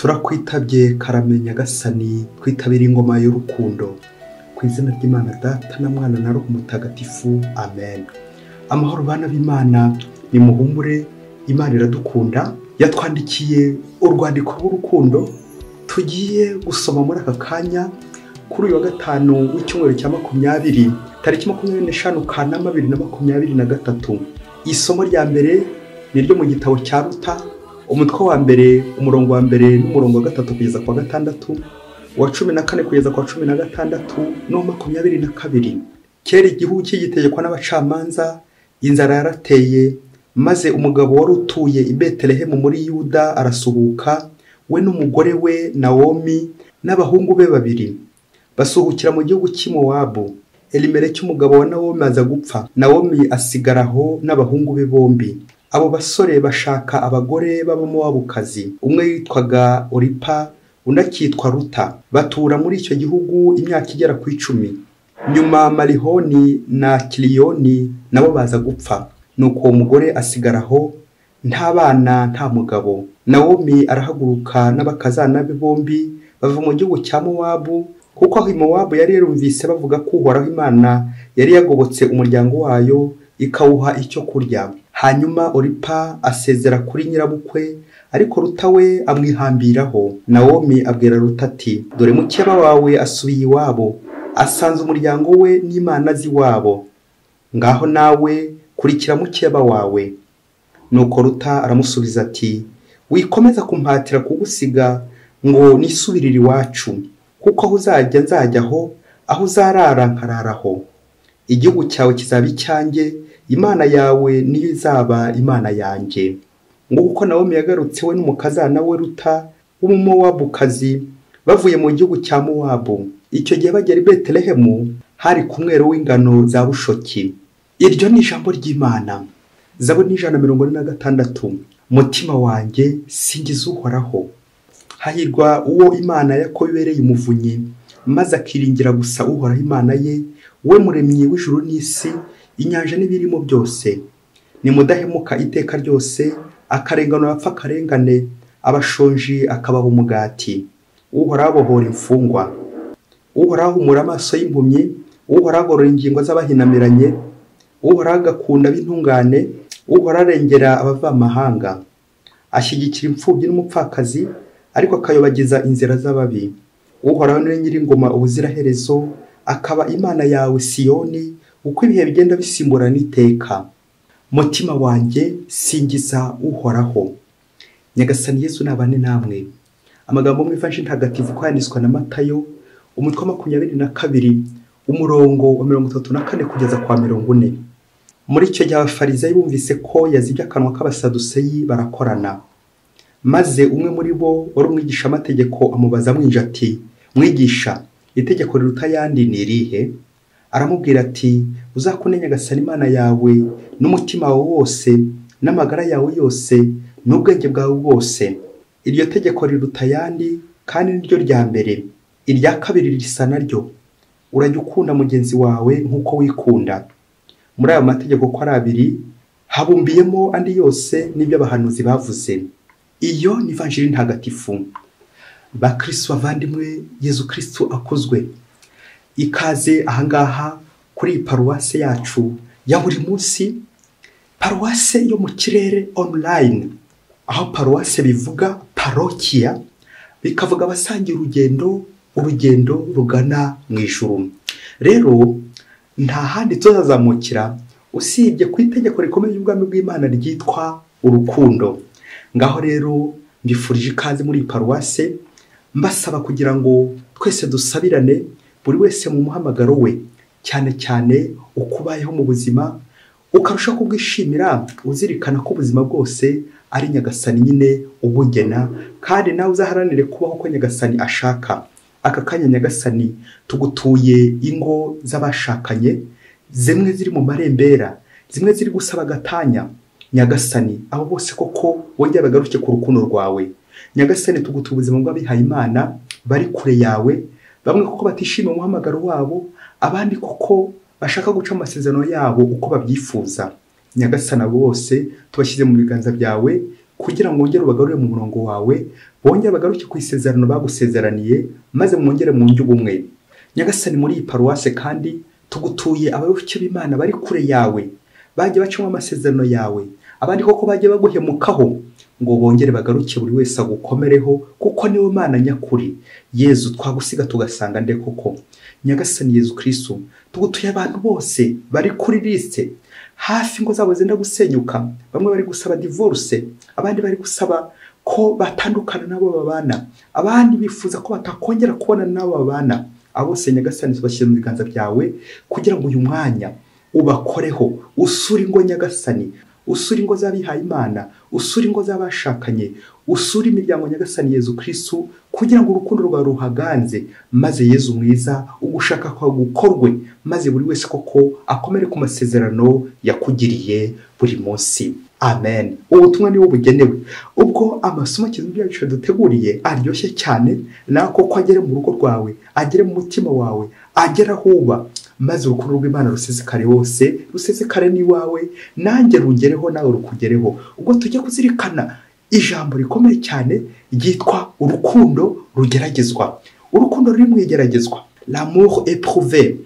turakwitabye karame nyagasani, twitabira ingoma y'urukundo. Ku izina ry'Imana Data na Mwana na Roho Mutagatifu, amen. Amahoro bana b'Imana, nimuhumure, Imana iradukunda. Yatwandikiye urwandiko rw'urukundo tugiye gusoma muri aka kanya kuri uyu wa gatanu w'icyumweru cya 20 tariki 25 Kanama 2023. Isomo rya mbere ni ryo mu gitabo cya Ruta, umutwe wa mbere, umurongo wa mbere n'umurongo wa gatatu kugeza kwa gatandatu, wa 14 kugeza kwa 16 no 22. Kera igihugu kigitegekwa n'abacamanza, inzara yarateye, maze umugabo wari utuye i Betelehemu muri Yuda arasuhuka, we n'umugore we Nawomi n'abahungu be babiri. Basuhukira mu gihugu cy'Imowabu. Elimeleki umugabo wa Nawomi aza gupfa, Nawomi asigaraho n'abahungu be bombi. Abo basore bashaka abagore b'Abamowabukazi, umwe yitwaga Oripa, undi akitwa Ruta. Batura muri icyo gihugu imyaka igera ku 10. Nyuma Marihoni na Kiliyoni nabo baza gupfa, nuko uwo mugore asigaraho nta bana nta mugabo. Nawomi arahaguruka n'abakazana be bombi bava mu gihugu cya Mowabu, kuko aho Mowabu yari yarumvise bavuga ko Uhoraho Imana yari yagobotse umuryango wayo ikawuha icyo kurya. Hanyuma Oripa asezera kuri nyirabukwe, ariko Ruta we amwihambiraho. Nawomi abwira Ruta ati, dore mukeba wawe asubiye iwabo, asanze umuryango we n'Imana z'iwabo. Ngaho nawe kurikira mukeba wawe. Nuko Ruta aramusubiza ati, wikomeza kumpatira kugusiga ngo nisubirire iwacu, kuko aho uzajya nzajyaho, aho uzarara nkararaho. Igihugu cyawe kizaba icyanjye, Imana yawe niyo izaba Imana yanjye. Nguko Nawomi yagarutse we n'umukazana we Ruta w'Umumowabukazi bavuye mu gihugu cya Mowabu. Icyo gihe bagera i Betelehemu hari ku mwero w'ingano za Bushoki. Iryo ni ijambo ry'Imana. Zaburi 146. Mutima wanjye singiza Uhoraho. Hahirwa uwo Imana Yakobo ibereye umuvunyi, maze akiringira gusa Uhoraho Imana ye, we muremyi w'ijuru n'isi, inyanja n'ibirimo byose. Nimudahemuka iteka ryose, akarengano bapfa akarengane, abashonji akabaha umugati. Uhoraho abohora imfungwa. Uhoraho ahumura amaso y'impumyi, Uhoraho agorora ingingo z'abahinamiranye, Uhoraho agakunda b'intungane, Uhoraho arengera abavamahanga. Ashyigikira imfubyi n'umupfakazi, ariko akayobagiza inzira z'ababi. Uhoraho niwe nyir'ingoma ubuziraherezo, akaba Imana yawe Siyoni, uko ibihe bigenda bisimburana iteka. Mutima wanjye singiza Uhoraho. Nyagasani Yesu nabane namwe. Amagambo mu Ivanjili ntagatifu kwanditswe na Matayo, umutwe wa 22, umurongo wa 34 kugeza kwa 40. Muri icyo gihe abafarisayo bumvise ko yazibye akanwa k'abasaduseyi barakorana. Maze umwe muri bo wari umwigisha amategeko amubaza mwinje ati, mwigisha, itegeko riruta ayandi ni irihe? Aramubwira ati, uzakunda Nyagasani Imana yawe n'umutima wawe wose, n'amagara yawe yose, n'ubwenge bwawe bwose. Iryo tegeko riruta ayandi, kandi niryo rya mbere. Irya kabiri risa naryo, urajya ukunda mugenzi wawe nk'uko wikunda. Muri ayo mategeko ko ari abiri, habumbiyemo andi yose n'ibyo abahanuzi bavuze. Iyo ni Ivanjili ntagatifu. Bakristo bavandimwe, Yesu Kristo akuzwe. Ikaze ahangaha kuri paruwase yacu ya Buri Munsi, paruwase yo mu kirere online, aho paruwase bivuga parokia, bikavuga abasangira urugendo rugana mu ijuru. Rero nta handi tuzazamukira usibye ku itegeko rikomeye y'ubwami bw'Imana ryitwa Urukundo. Ngaho rero mbifurije ikaze muri paruwase, mbasaba kugira ngo twese dusabirane, buri wese mu muhamagaro we, cyane cyane ukubayeho mu buzima, ukarusha kubwishimira, uzirikana ko ubuzima bwose ari Nyagasani nyine ubugena, kandi nawe uzaharanire kubaho ko Nyagasani ashaka. Aka kanya Nyagasani tugutuye ingo z'abashakanye, zimwe ziri mu marembera, zimwe ziri gusaba gatanya. Nyagasani abo bose koko wongera bagaruke ku rukundo rwawe. Nyagasani tugutuye ubuzima bw'abihaye Imana bari kure yawe, bamwe koko batishimiye umuhamagaro wabo, abandi koko bashaka guca amasezerano yabo uko babyifuza. Nyagasani abo bose tubashyize mu biganza byawe, kugira ngo wongere ubagarure mu murongo wawe, bongere bagaruke ku isezerano bagusezeraniye, maze mwongere mu njye ubumwe. Nyagasani, muri iyi paruwase kandi tugutuye abayoboke b'Imana bari kure yawe, bagiye bacamo amasezerano yawe, abandi koko bagiye baguhemukaho, ngo bongere bagaruke buri wese agukomereho, kuko niwe Mana nyakuri. Yezu, twagusiga tugasanga nde koko? Nyagasani Yezu Kristo, tugutuye abantu bose bari kuri liste, hafi ngo zabo zenda gusenyuka, bamwe bari gusaba divorce, abandi bari gusaba ko batandukana nabo babana, abandi bifuza ko batakongera kubona nabo babana. Abose Nyagasani tubashyira mu biganza byawe, kugira ngo uyu mwanya ubakoreho, usure ingo Nyagasani, usure ingo z'abihaye Imana, usure ingo z'abashakanye, usure imiryango Nyagasani Yezu Kristo, kugira ngo urukundo rwawe ruhaganze, maze Yezu mwiza ugushaka kwa gukorwe, maze buri wese koko akomere ku masezerano yakugiriye buri munsi. Amen. Ubutumwa niwo bugenewe. Ubwo amasomo kizungu yacu duteguriye aryoshye cyane, nako ko agere mu rugo rwawe, agere mu mutima wawe, agera huba, maze urukundo rw'Imana rusezekare wose, rusezekare n'iwawe, nanjye rungereho nawe rukugereho. Ubwo tujye kuzirikana ijambo rikomeye cyane ryitwa urukundo rugeragezwa. Urukundo ruri mu igeragezwa, l'amour éprouvé.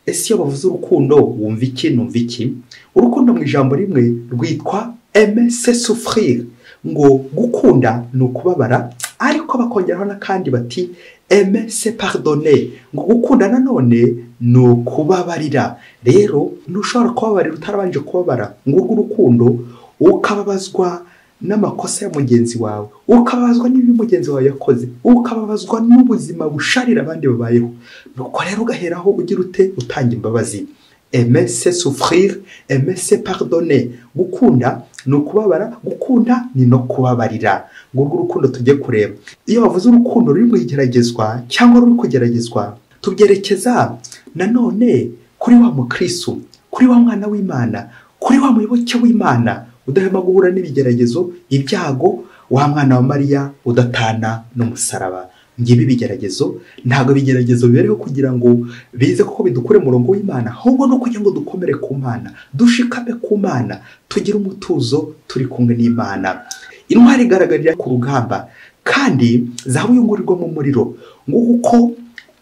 Ese iyo bavuze urukundo wumva iki? Numva iki? Urukundo mu ijambo rimwe rwitwa aimer c'est souffrir, ngo gukunda ni ukubabara, ariko bakongeraho n'akandi bati aimer c'est pardonner, ngo gukunda nanone ni ukubabarira. Rero ntushobora kubabarira utarabanje kubabara, ngo urwo urukundo ukababazwa n'amakosa ya mugenzi wawe, ukababazwa n'ibi mugenzi wawe yakoze, ukababazwa n'ubuzima busharira abandi babayeho. Nuko rero ugaheraho ugira ute? Utanga imbabazi. Aimer c'est souffrir, aimer c'est pardonner. Gukunda ni ukubabara, gukunda ni no kubabarira. Ngo urwo urukundo tujye kureba. Iyo bavuze urukundo ruri mu igeragezwa cyangwa ruri kugeragezwa, tubyerekeza nanone kuri wa mukristo, kuri wa mwana w'Imana, kuri wa muyoboke w'Imana udahema guhura n'ibigeragezo, ibyago, wa mwana wa Mariya udatana n'umusaraba. Ngibi bigeragezo, ntago bigeragezo bibereho kugira ngo bize koko bidukure mu murongo w'Imana, ahubwo no kugira ngo dukomere ku Mana, dushikame ku Mana, tugire umutuzo turi kumwe n'Imana. Intwari igaragarira ku rugamba, kandi zahabu yungurirwa mu muriro, ngo uko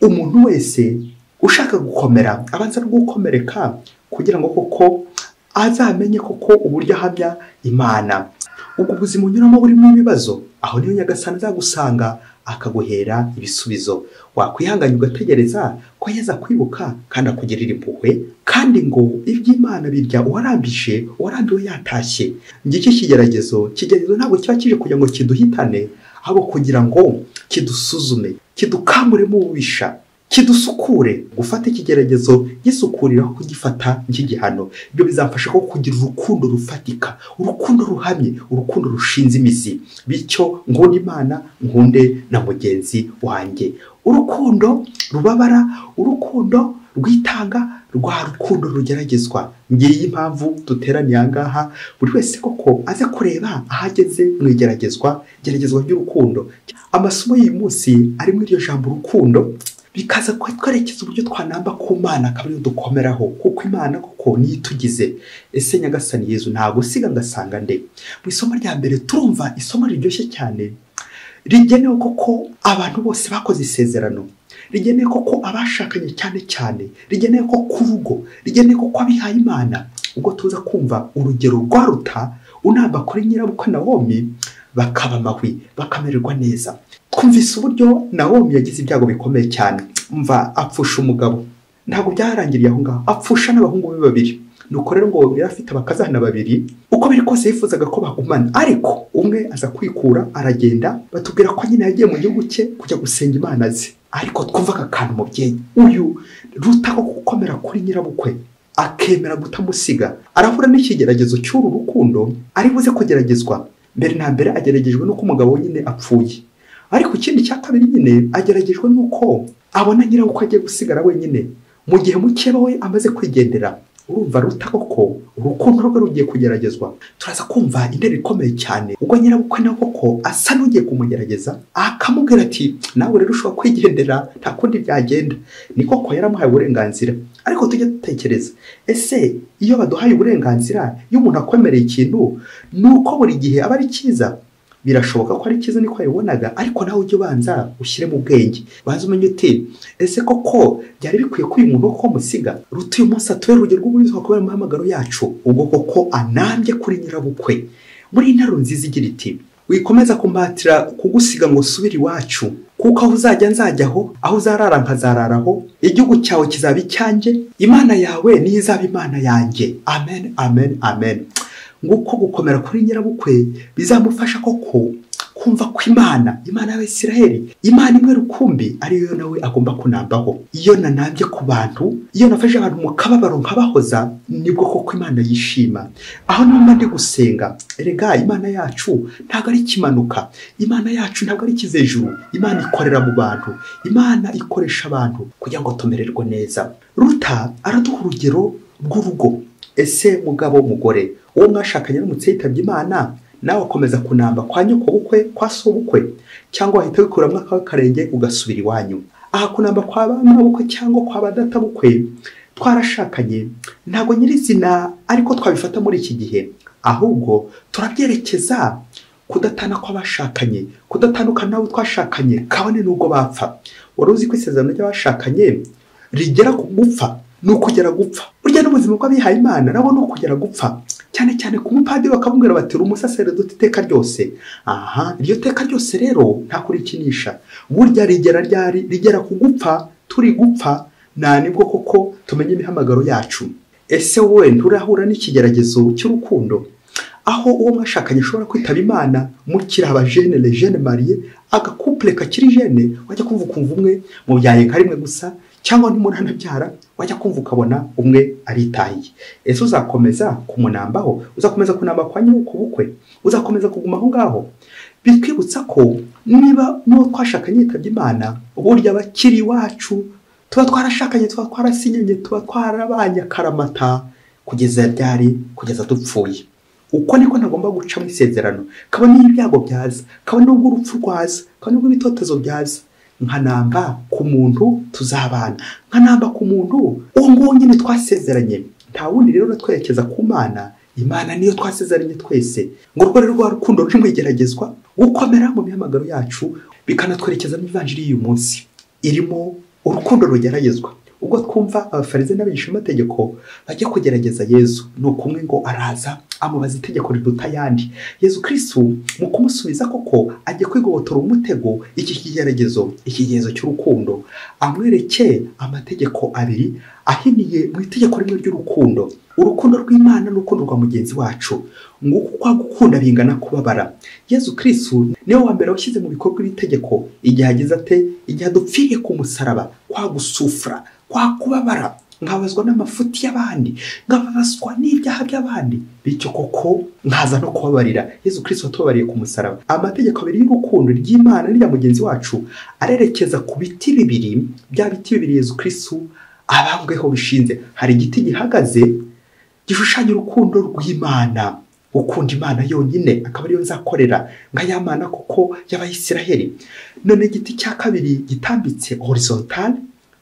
umuntu wese ushaka gukomera abanza no gukomereka, kugira ngo koko azamenye koko uburyo ahamya Imana. Ubwo ubuzima unyuramo burimo ibibazo, aho niyo Nyagasani azagusanga akaguhera ibisubizo. Wakwihanganya ugategereza ko yeza kwibuka kandi akugirira impuhwe, kandi ngo iby'Imana birya uwarambiwe yatashye. Ngiki kigeragezo ntabwo kiba kije kugira ngo kiduhitane, ahubwo kugira ngo kidusuzume, kidukamuremo ububisha, kidusukure. Gufata ikigeragezo gisukuriraho kugifata nk'igihano. Ibyo bizamfasha ko kugira urukundo rufatika, urukundo ruhamye, urukundo rushinze imizi, bityo nkunde Imana, nkunde na mugenzi wanjye. Urukundo rubabara, urukundo rwitanga, rwa rukundo rugeragezwa. Ngiye impamvu duteraniye ahangaha, buri wese koko aze kureba ahageze mu igeragezwa ry'urukundo. Amasomo y'uyu munsi ari muri iryo jambo urukundo, bikaza twerekeza uburyo twanamba ku Mana akaba dukomeraho, kuko Imana koko niyo itugize. Ese Nyagasani Yezu ntago siga ngasanga nde? Mu isomo rya mbere turumva isomo riryoshye cyane, rigenewe koko abantu bose bakoze isezerano, rigenewe koko abashakanye cyane, rigenewe ko ku rugo, rigenewe koko abihaye Imana. Ubwo tuza kumva urugero rwa Ruta unamba kuri nyirabukwe Nawomi, bakaba amahwi, bakamererwa neza. Twumvise uburyo Nawomi yagize ibyago bikomeye cyane. Mva apfusha umugabo, ntabwo byarangiriye aho ngaho, apfusha n'abahungu be babiri. Nuko rero ngo yari afite abakazana babiri, uko biri kose yifuzaga ko bagumana, ariko umwe aza kwikura aragenda. Batubwira ko nyine yagiye mu gihugu cye kujya gusenga Imana ze. Ariko twumvaga akantu mubyeyi, uyu Ruta ko gukomera kuri nyirabukwe akemera gutamusiga, arahura n'ikigeragezo cy'uru rukundo ari buze kugeragezwa. Mbere na mbere ageragejwe nuko umugabo nyine apfuye, ariko ikindi cya kabiri nyine ageragejwe nuko abona nyirabukwe agiye gusigara wenyine mu gihe mukeba we amaze kwigendera. urumva ruta koko urukundo rwe rugiye kugeragezwa. Turaza kumva intero ikomeye cyane ubwo nyirabukwe na koko asa n'ugiye kumugerageza, akamubwira ati nawe rero ushobora kwigendera nta kundi byagenda. Ni koko yaramuhaye uburenganzira, ariko tujye dutekereza, ese iyo baduhaye uburenganzira, iyo umuntu akwemereye ikintu, nuko buri gihe aba ari cyiza? Birashoboka ko ari cyiza niko yabibonaga, ariko nawe ujye ubanza ushyire mu bwenge, banza umenye uti ese koko byari bikwiye ko uyu muntu koko musiga? Ruta uyu munsi atubere urugero rw'uburyo twakubera umuhamagaro yacu, ubwo koko anambye kuri nyirabukwe. Muri intero nziza igira iti wikomeza kumbatira kugusiga ngo usubire iwacu, kuko aho uzajya nzajyaho, aho uzarara nkazararaho, igihugu cyawe kizaba icyanjye, Imana yawe niyo izaba Imana yanjye. Amen, amen, amen. Nguko gukomera kuri nyirabukwe bizamufasha koko kumva ko Imana y'Abisiraheli, Imana imwe rukumbi, ariyo nawe agomba kunambaho. Iyo nanambye ku bantu, iyo nafashe abantu mu kababaro nkabahoza, nibwo koko Imana yishima. Aho nimba ndi gusenga, erega Imana yacu ntabwo ari ikimanuka, Imana yacu ntabwo ari ikivejuru, Imana ikorera mu bantu, Imana ikoresha abantu kugira ngo tumererwe neza. Ruta araduha urugero rw'urugo. Ese mugabo mugore, uwo mwashakanye n'umutse yitabye Imana, nawe akomeza kunamba kwa nyoko bukwe, kwa so bukwe, cyangwa wahita wikura mwaka w'akarenge ugasubira iwanyu? Aha kunamba kwa bana bukwe cyangwa kwa badata bukwe, twarashakanye ntabwo nyirizina ariko twabifata muri iki gihe, ahubwo turabyerekeza kudatana kw'abashakanye, kudatandukana n'abo twashakanye kabone n'ubwo bapfa. Wari uzi ko isezerano ry'abashakanye rigera ku gupfa? Ni ukugera gupfa. Burya n'ubuzima bw'abihaye Imana nabo ni ukugera gupfa, cyane cyane ku mupadiri bakamubwira bati uri umusaseredoti iteka ryose. Aha, iryo teka ryose rero nta kurikinisha. Burya rigera ku gupfa, turi gupfa, nibwo koko tumenye imihamagaro yacu. Ese wowe nturahura n'ikigeragezo cy'urukundo, aho uwo mwashakanye ashobora kwitaba Imana mukiri abajene, les jeunes mariés, agakouple kakiri jene, wajya kumva ukumva umwe mu byaye nka rimwe gusa, cyangwa ntimunanabyara, wajya kumva ukabona umwe aritahiye. Ese uzakomeza kumunambaho? Uzakomeza kunamba kwa nyoko bukwe? Uzakomeza kuguma aho ngaho? Bitwibutsa ko niba n'uwo twashakanye yitabye Imana, burya bakiri iwacu tuba twarashakanye, tuba twarasinyanye, tuba twarabanye akaramata kugeza ryari, kugeza dupfuye. Uko niko ntagomba guca mu isezerano, kabone n'ibyago byaza, kabone n'ubwo urupfu rwaza, kabone n'ubwo ibitotezo byaza, nkanamba ku muntu tuzabana, nkanamba ku muntu uwo nguwo nyine twasezeranye. Nta wundi rero twerekeza ku Mana, Imana niyo twasezeranye twese. Ngo urwo rero rwa rukundo ruri mu igeragezwa, gukomera mu mihamagaro yacu, bikanatwerekeza mu ivanjiri y'uyu munsi irimo urukundo rugeragezwa. Ubwo twumva abafarize n'abigishamategeko bajya kugerageza Yesu, ni kumwe ngo araza amubaza itegeko riruta ayandi. Yesu Kristo mu kumusubiza koko agiye kwigobotora umutego, iki kigeragezo cy'urukundo, amwereke amategeko abiri ahiniye mu itegeko rimwe ry'urukundo. Urukundo rw'Imana n'urukundo rwa mugenzi wacu, nguko kwa gukunda bingana kubabara. Yesu Kristo niwe wa mbere washyize mu bikorwa iri tegeko, igihe agize ate, igihe adupfiriye ku musaraba, kwa gusufura, kwa kubabara, nkabazwa n'amafuti y'abandi, nkababazwa n'ibyaha by'abandi, bityo koko nkaza no kubabarira. Yesu Kristo watubabariye ku musaraba. Amategeko abiri y'urukundo ry'Imana n'irya mugenzi wacu arerekeza ku biti bibiri, bya biti bibiri Yesu Kristo abambweho bishinze. Hari igiti gihagaze gishushanya urukundo rw'Imana, ukunda Imana yonyine, akaba ariyo nzakorera nka ya Mana koko y'Abisiraheli. None igiti cya kabiri gitambitse horizontal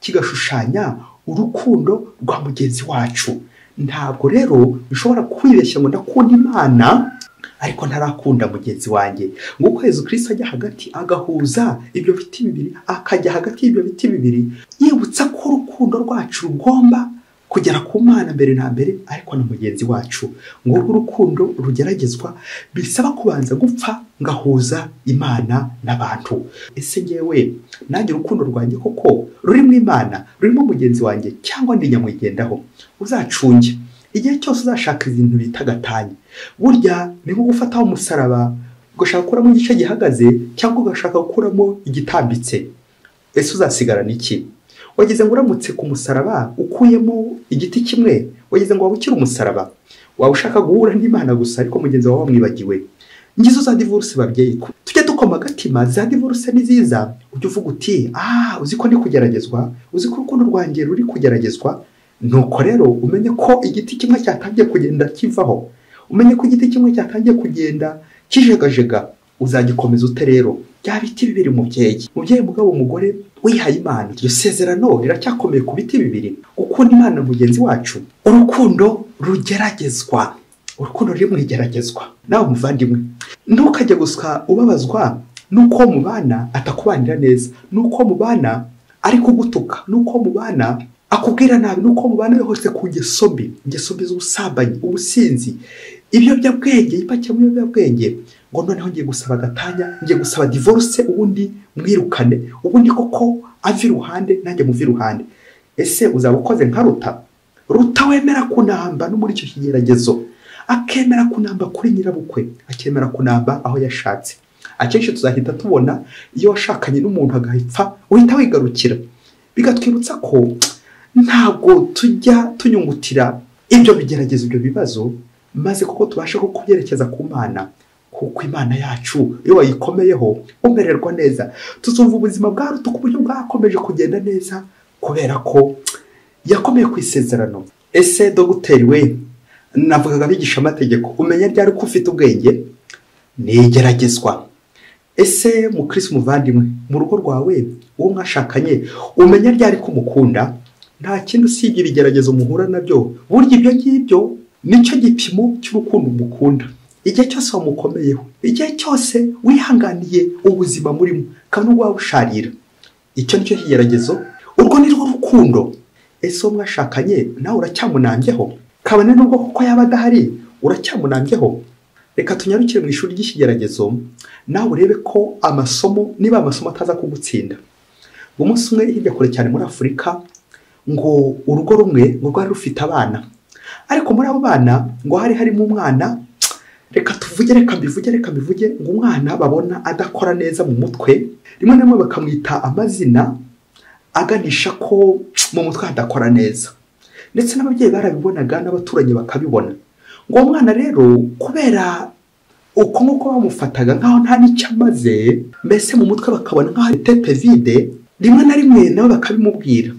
kigashushanya urukundo rwa mugenzi wacu. Ntabwo rero bishobora kwibeshya ngo ndakunda Imana ariko ntarakunda mugenzi wanjye. Nguko Yesu Kristo ajya hagati agahuza ibyo biti bibiri, akajya hagati y'ibyo biti bibiri, yibutsa ko urukundo rwacu rugomba kugera ku Mana mbere na mbere, ariko na mugenzi wacu. Ngo urukundo rugeragezwa bisaba kubanza gupfa ngahuza Imana n'abantu. Ese ngewe nanjye urukundo rwanjye koko ruri mu Imana, rurimo mugenzi wanjye, cyangwa ndi nyamwigendaho? Uzacunge igihe cyose uzashaka ibintu bita gatanya. Burya ni nko gufataho umusaraba ugashaka gukuramo igice gihagaze, cyangwa ugashaka gukuramo igitambitse. Ese uzasigarana iki? Wagize ngo uramutse ku musaraba ukuyemo igiti kimwe, wagize ngo wabukire umusaraba? Waba ushaka guhura n'Imana gusa, ariko mugenzi wawe wamwibagiwe. Ngizo za divorce babyeyi, tujye dukoma agatima. Za divorce ni ziza, ujye uvuga uti uzi ko ndi kugeragezwa, uzi ko urukundo rwanjye ruri kugeragezwa. nuko rero umenye ko igiti kimwe cyatangiye kugenda kivaho, umenye ko igiti kimwe cyatangiye kugenda kijegajega, uzagikomeza ute rero? Bya biti bibiri mubyeyi mugabo umugore wihaye Imana, iryo sezerano riracyakomeye ku biti bibiri. Ukunda Imana mugenzi wacu, urukundo rugeragezwa, urukundo ruri mu igeragezwa. Nawe muvandimwe, ntukajye guswa ubabazwa nuko mubana atakubanira neza, nuko mubana ari kugutuka, nuko mubana akubwira nabi, nuko mubana hose ku ngeso mbi z'ubusambanyi, ubusinzi, ibiyobyabwenge, ipake mu biyobyabwenge, ngo noneho ngiye gusaba gatanya, ngiye gusaba divorce, ubundi mwirukane, ubundi koko ava iruhande nanjye muva iruhande. Ese uzaba ukoze nka Ruta wemera kunamba no muri icyo kigeragezo, akemera kunamba kuri nyirabukwe, akemera kunamba aho yashatse. Akenshi tuzahita tubona iyo washakanye n'umuntu agahipfa uhita wigarukira, bigatwibutsa ko ntabwo tujya tunyungutira ibyo bigeragezo, ibyo bibazo, maze kuko tubashe kubyerekeza ku Mana, kuko Imana yacu iyo wayikomeyeho umererwa neza. Tuzumva ubuzima bwa Ruta ku buryo bwakomeje kugenda neza kubera ko yakomeye ku isezerano. Ese dogiteri we, navugaga bigisha amategeko, umenya ryari ko ufite ubwenge? Ni igeragezwa. Ese mukristo muvandimwe, mu rugo rwawe uwo mwashakanye umenya ryari ko umukunda? Nta kintu usibye ibigeragezo muhura nabyo. Burya ibyo ngibyo nicyo gipimo cy'urukundo umukunda. Igihe cyose wamukomeyeho, igihe cyose wihanganiye ubuzima murimo, kandi ubwo wabusharira, icyo nicyo kigeragezo, urwo ni rwo rukundo. Ese uwo mwashakanye nawe uracyamunambyeho? Kabone nubwo kuko yaba adahari uracyamunambyeho? Reka tunyarukire mu ishuri ry'ikigeragezo, nawe urebe ko amasomo, niba amasomo ataza kugutsinda. Umunsi umwe hirya kure cyane muri Afurika, ngo urugo rumwe ngo rwari rufite abana, ariko muri abo bana ngo hari harimo umwana, reka mbivuge ngo umwana babona adakora neza mu mutwe, rimwe na rimwe bakamwita amazina aganisha ko mu mutwe hadakora neza, ndetse n'ababyeyi barabibonaga n'abaturanyi bakabibona. Ngo uwo mwana rero kubera uko nk'uko bamufataga nk'aho nta n'icyo amaze, mbese mu mutwe bakabona nk'aho ari tete vide, rimwe na rimwe nabo bakabimubwira.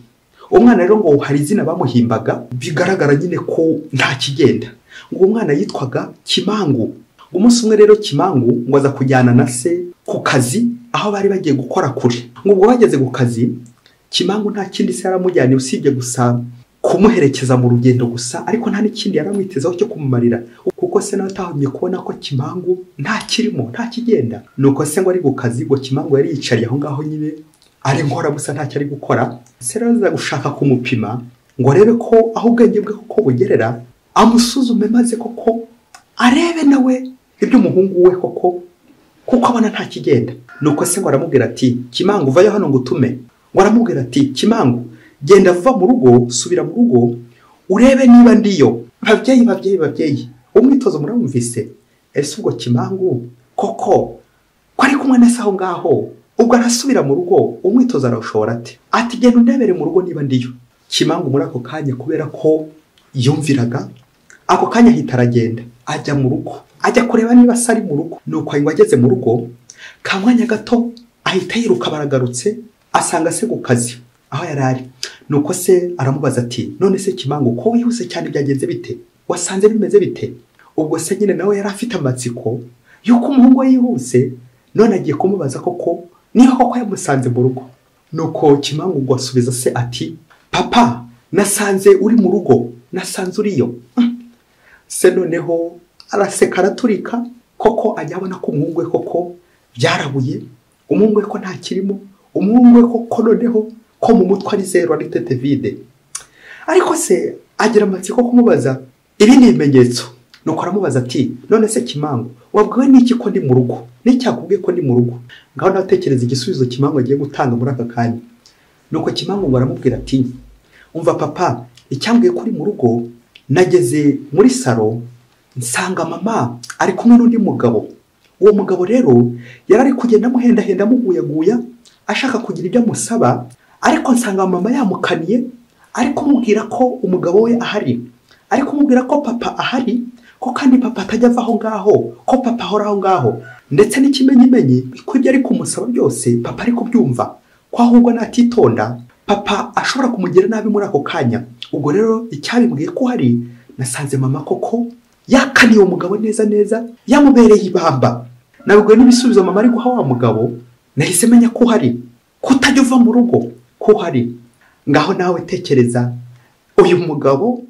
Umwana rero ngo hari izina bamuhimbaga bigaragara nyine ko nta kigenda. Ngo umwana yitwaga Kimangu. Umunsi umwe rero Kimangu ngo aza kujyana na se ku kazi aho bari bagiye gukora kure. Ngo ubwo bageze ku kazi, Kimangu nta kindi se yaramujyanye usibye gusa kumuherekeza mu rugendo gusa, ariko nta n'ikindi yaramwitezaho cyo kumumarira, kuko se nawe atahumye kubona ko Kimangu nta kirimo, nta kigenda. Nuko se ngo ari ku kazi, ngo Kimangu yari yicariye aho ngaho nyine ari nkora gusa ntacyo ari gukora. Se araza gushaka kumupima ngo arebe ko aho ubwenge bwe koko bugerera, amusuzume maze koko arebe nawe ibyo umuhungu we koko kuko abona nta kigenda. Nuko se ngo aramubwira ati, Kimangu vayo hano ngutume. Ngo aramubwira ati, Kimangu genda vuba mu rugo, subira mu rugo urebe niba ndiyo. Babyeyi umwitozo muramumvise? Ese ubwo Kimangu koko ko ari kumwe na se aho ngaho, ubwo arasubira mu rugo umwitozo arawushobora ate? Ati genda undebere mu rugo niba ndiyo. Kimangu muri ako kanya kubera ko yumviraga, ako kanya ahita aragenda ajya mu rugo, ajya kureba niba se ari mu rugo. Nuko ngo ageze mu rugo, kamwanya gato ahita yiruka, baragarutse asanga se ku kazi aho yari ari. Nuko se aramubaza ati, none se Kimangu ko wihuse cyane byagenze bite? Wasanze bimeze bite? Ubwo se nyine nawe yari afite amatsiko yuko umuhungu we yihuse, none agiye kumubaza koko niba koko yamusanze mu rugo. Nuko Kimangu ngo asubiza se ati, papa nasanze uri mu rugo, nasanze uriyo. Se noneho araseka araturika, koko ajya abona ko umuhungu we koko byarabuye, umuhungu we ko nta kirimo, umuhungu we koko noneho ko mu mutwe ari zero, ari tete vide. Ariko se agira amatsiko kumubaza ibindi bimenyetso. Nuko aramubaza ati, none se Kimangu wabwiwe n'iki ko ndi mu rugo? N'icyakubwiye ko ndi mu rugo? Ngaho natekereza igisubizo Kimangu agiye gutanga muri aka kanya. Nuko Kimangu ngo aramubwira ati, umva papa, icyambwiye ko uri mu rugo, nageze muri saro nsanga mama ari kumwe n'undi mugabo. Uwo mugabo rero yari ari kugenda amuhendahenda amuguyaguya ashaka kugira ibyo amusaba, ariko nsanga mama yamukaniye, ariko kumubwira ko umugabo we ahari, ariko kumubwira ko papa ahari, ko kandi papa atajya ava aho ngaho, ko papa ahora aho ngaho, ndetse n'ikimenyimenyi ko ibyo ari kumusaba byose papa ari kubyumva, ko ahubwo natitonda papa ashobora kumugira nabi muri ako kanya. Ubwo rero icyabimbwiye ko hari nasanze mama koko yakaniye umugabo neza neza, yamubereye ibamba. Nabwo n'ibisubizo mama ari guha wa mugabo, nahise menya ko hari kutajya uva mu rugo ko hari. Ngaho nawe tekereza uyu mugabo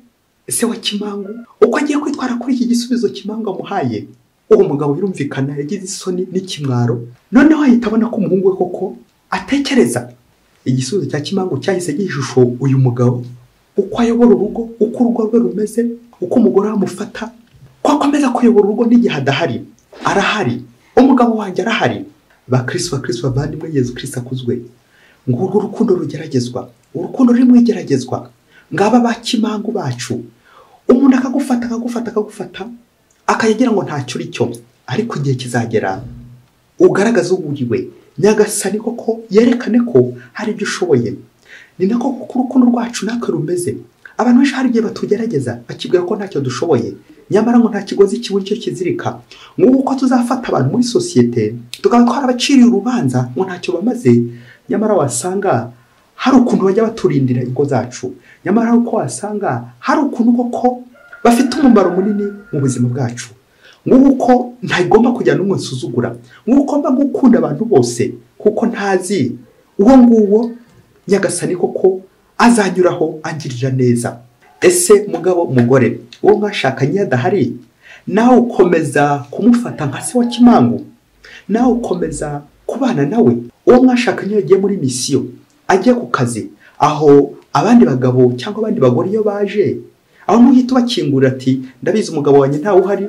ese wa Kimangu uko agiye kwitwara kuri iki gisubizo Kimangu amuhaye. Uwo mugabo birumvikana yagize isoni n'ikimwaro, noneho ahita abona ko umuhungu we koko atekereza. Igisubizo cya Kimangu cyahise gishusho uyu mugabo uko ayobora urugo, uko urugo rwe rumeze, uko umugore amufata, ko akomeza kuyobora urugo n'igihe adahari. Arahari, umugabo wanjye arahari. Bakristo bavandimwe, Yesu Kristo akuzwe. Ngurwo urukundo rugeragezwa, urukundo ruri mu igeragezwa. Ngaba ba Kimangu bacu, umuntu akagufata akayagira ngo ntacyo uri cyo, ariko igihe kizagera ugaragaza uburiwe. Nyagasani koko yerekane ko hari ibyo ushoboye. Ni nako kuko urukundo rwacu natwe rumeze. Abantu benshi hari igihe batugerageza bakibwira ko ntacyo dushoboye, nyamara ngo nta kigozi kiburi cyo kizirika. Nk'uko tuzafata abantu muri sosiyete tukaba twarabaciriye urubanza ngo ntacyo bamaze, nyamara wasanga hari ukuntu bajya baturindira ingo zacu, nyamara uko wasanga hari ukuntu koko bafite umumaro munini mu buzima bwacu. Nk'uko ntagomba kujya n'umwe nsuzugura, nk'uko mba gukunda abantu bose kuko ntazi uwo nguwo Nyagasani koko azanyuraho angirira neza. Ese mugabo mugore uwo mwashakanye adahari, nawe ukomeza kumufata nka se wa Kimangu, nawe ukomeza kubana nawe. Uwo mwashakanye yagiye muri misiyo, agiye ku kazi, aho abandi bagabo cyangwa abandi bagore iyo baje, aho muhita bakingurira ati ndabizi umugabo wanjye ntawe uhari,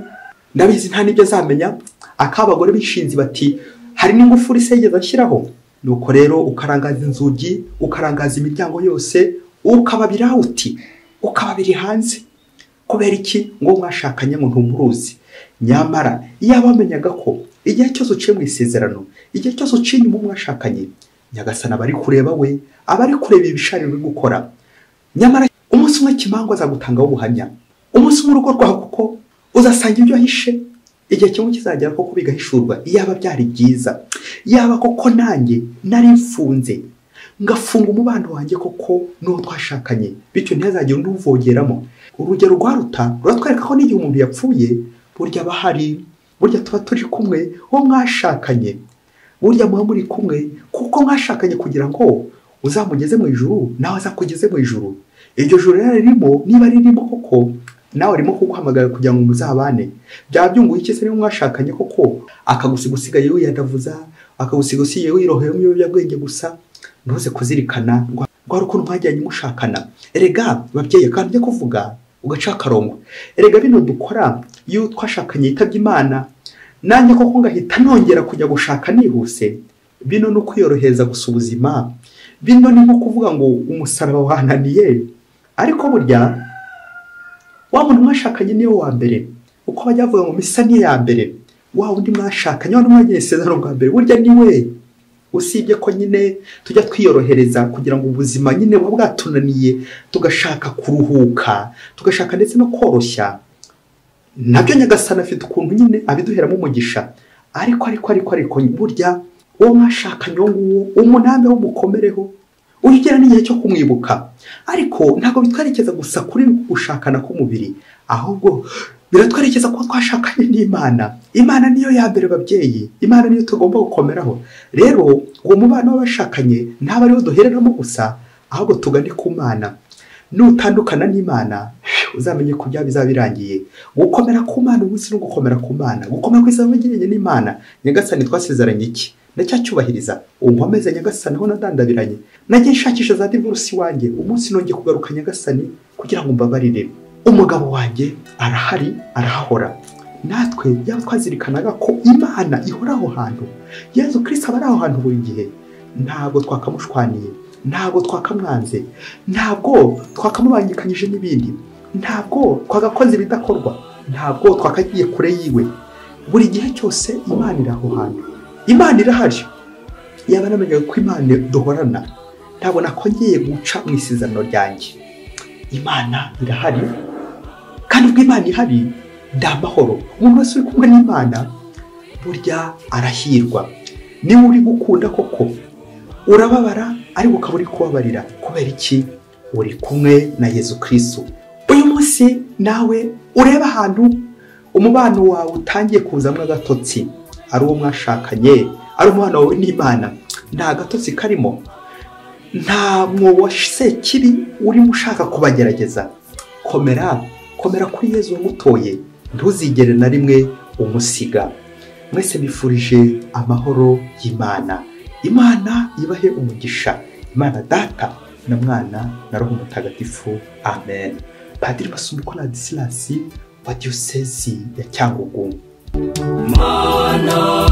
ndabizi nta n'ibyo azamenya. Akabagore bishinzi bati hari n'ingufuri se yigeze ashyiraho. Nuko rero ukarangaza inzugi, ukarangaza imiryango yose, ukababira uti ukababiri hanze. Kubera iki? Ngo mwashakanye ngo ntumuruzi. Nyamara iyo abamenyaga ko igihe cyose uciye mu isezerano, igihe cyose uciye mu mwashakanye, Nyagasana bari kureba we, abari kureba ibishari uri gukora. Nyamara umunsi umwe Kimangu azagutangaho ubuhamya. Umunsi umwe urugo rwawe kuko uzasanga ibyo ahishe, igihe kimwe kizagera koko bigahishurwa. Iyaba byari byiza, yaba koko nanjye nari mfunze ngafunga umubano wanjye koko n'uwo twashakanye, bityo ntihazagire undi uvogeramo. Urugero rwaruta ruratwereka ko n'igihe umuntu yapfuye burya bahari, burya tuba turi kumwe. Uwo mwashakanye burya muba muri kumwe kuko mwashakanye kugira ngo uzamugeze mu ijuru nawe azakugeze mu ijuru. Iryo juru ririmo, niba ririmo koko nawe arimo kuguhamagara kugira ngo muzabane. Byaba byunguye iki se niba mwashakanye koko akagusigaye wiyadavuza, akagusigaye wiroheye mu biyobyabwenge gusa, ntuze kuzirikana rwa rukundo mwajyanye mushakana. Erega babyeyi kandi njye kuvuga ugaca akarongo. Erega bino dukora iyo twashakanye yitabye Imana, nanjye koko ngahita nongera kujya gushaka nihuse, bino no kwiyoroheza gusa ubuzima. Bino ni nko kuvuga ngo umusaraba wananiye, ariko burya wa muntu mwashakanye niyo wa mbere. Uko bajya bavuga ngo misa niyo ya mbere, wa undi mwashakanye wa mwagiye isezerano bwa mbere burya niwe. Usibye ko nyine tujya twiyorohereza kugira ngo ubuzima nyine buba bwatunaniye, tugashaka kuruhuka, tugashaka ndetse no koroshya. Nabyo Nyagasani afite ukuntu nyine abiduheramo umugisha. Ariko burya uwo mwashakanye nguwo umunambe wo mukomereho, ugera n'igihe cyo kumwibuka. Ariko ntabwo bitwerekeza gusa kuri gushakana k'umubiri, ahubwo biratwerekeza ko twashakanye n'Imana. Imana niyo ya mbere babyeyi, Imana niyo tugomba gukomeraho. Rero uwo mubano w'abashakanye ntaba ariwo duhereramo gusa, ahubwo tugane ku Mana. Nutandukana n'Imana uzamenye ko bya bizabirangiye. Gukomera ku Mana umunsi no gukomera ku Mana, gukomera kw'isezerano ry'Imana n'Imana. Nyagasani twasezeranye iki? Ndacyacyubahiriza. Unkomeze Nyagasani aho nadandabiranye. Nagiye nshakisha za divorce wanjye, umunsi nongeye kugaruka Nyagasani kugira ngo mbabarire. Umugabo wanjye arahari, arahahora. Natwe yaba twazirikanaga ko Imana ihora aho hantu, Yesu Kristo aba ari aho hantu buri gihe, ntabwo twakamushwaniye, ntabwo twakamwanze, ntabwo twakamubangikanyije n'ibindi, ntabwo twagakoze ibidakorwa, ntabwo twakagiye kure yiwe. Buri gihe cyose Imana iri aho hantu. Imana irahari. Yaba namenye ko Imana duhorana, ntabwo nakongeye guca mu isezerano ryanjye. Imana irahari, kandi ubwo Imana ihari ndamahoro. Umuntu wese uri kumwe n'Imana burya arahirwa. Niba uri gukunda koko urababara, ariko ukaba uri kubabarira kubera iki? Uri kumwe na Yesu Kristo. Uyu munsi nawe ureba ahantu umubano wawe utangiye kuzamwa agatotsi, ari uwo mwashakanye, ari umubano wawe n'Imana, nta gatotsi karimo, nta mwobo kibi urimo ushaka kubagerageza. Komera kuri Yesu wamutoye, ntuzigere na rimwe umusiga. Mwese bifurije amahoro y'Imana. Imana ibahe umugisha. Imana Data na Mwana na Roho Mutagatifu. Amen. Padiri Masumbuko Ladislas wa Diocese ya Cyangugu. Mana